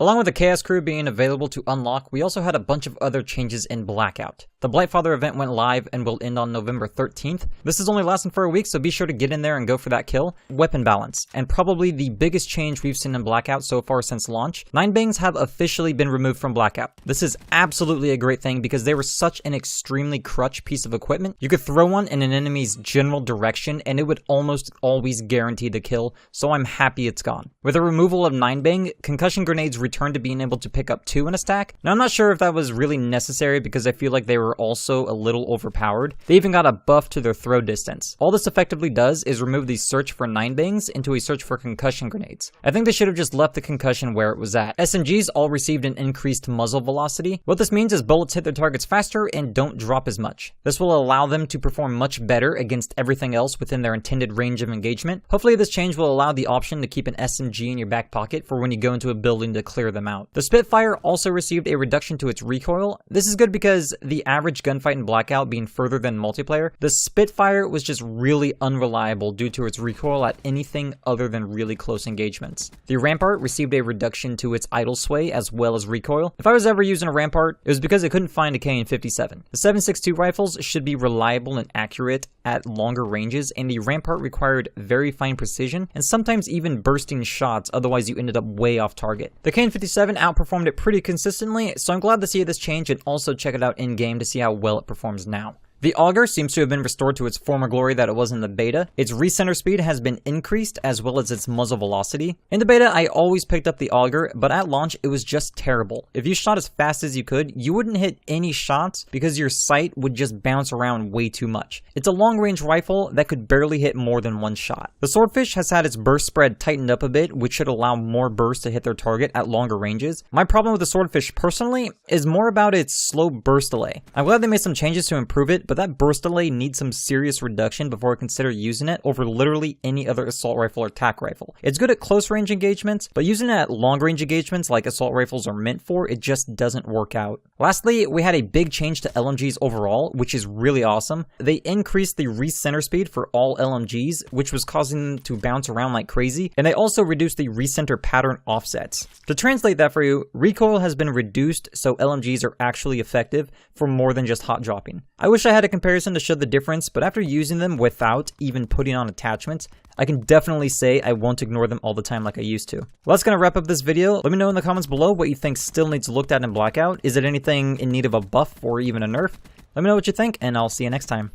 Along with the Chaos Crew being available to unlock, we also had a bunch of other changes in Blackout. The Blightfather event went live and will end on November 13th. This is only lasting for a week, so be sure to get in there and go for that kill. Weapon balance, and probably the biggest change we've seen in Blackout so far since launch. 9bangs have officially been removed from Blackout. This is absolutely a great thing because they were such an extremely crutch piece of equipment. You could throw one in an enemy's general direction and it would almost always guarantee the kill, so I'm happy it's gone. With the removal of 9bang, concussion grenades returned to being able to pick up 2 in a stack. Now I'm not sure if that was really necessary because I feel like they were also a little overpowered. They even got a buff to their throw distance. All this effectively does is remove the search for 9bangs into a search for concussion grenades. I think they should have just left the concussion where it was at. SMGs all received an increased muzzle velocity. What this means is bullets hit their targets faster and don't drop as much. This will allow them to perform much better against everything else within their intended range of engagement. Hopefully this change will allow the option to keep an SMG in your back pocket for when you go into a building to clear them out. The Spitfire also received a reduction to its recoil. This is good because the average gunfight in Blackout being further than multiplayer, the Spitfire was just really unreliable due to its recoil at anything other than really close engagements. The Rampart received a reduction to its idle sway as well as recoil. If I was ever using a Rampart, it was because I couldn't find a KN-57. The 7.62 rifles should be reliable and accurate at longer ranges, and the Rampart required very fine precision and sometimes even bursting shots, otherwise you ended up way off target. The KN-57 outperformed it pretty consistently, so I'm glad to see this change and also check it out in-game to see how well it performs now. The Auger seems to have been restored to its former glory that it was in the beta. Its recenter speed has been increased as well as its muzzle velocity. In the beta, I always picked up the Auger, but at launch, it was just terrible. If you shot as fast as you could, you wouldn't hit any shots because your sight would just bounce around way too much. It's a long-range rifle that could barely hit more than one shot. The Swordfish has had its burst spread tightened up a bit, which should allow more bursts to hit their target at longer ranges. My problem with the Swordfish personally is more about its slow burst delay. I'm glad they made some changes to improve it, but that burst delay needs some serious reduction before I consider using it over literally any other assault rifle or tac rifle. It's good at close range engagements, but using it at long range engagements like assault rifles are meant for, it just doesn't work out. Lastly, we had a big change to LMGs overall, which is really awesome. They increased the recenter speed for all LMGs, which was causing them to bounce around like crazy, and they also reduced the recenter pattern offsets. To translate that for you, recoil has been reduced so LMGs are actually effective for more than just hot dropping. I wish I had a comparison to show the difference, but after using them without even putting on attachments, I can definitely say I won't ignore them all the time like I used to. Well, that's gonna wrap up this video. Let me know in the comments below what you think still needs looked at in Blackout. Is it anything in need of a buff or even a nerf? Let me know what you think, and I'll see you next time.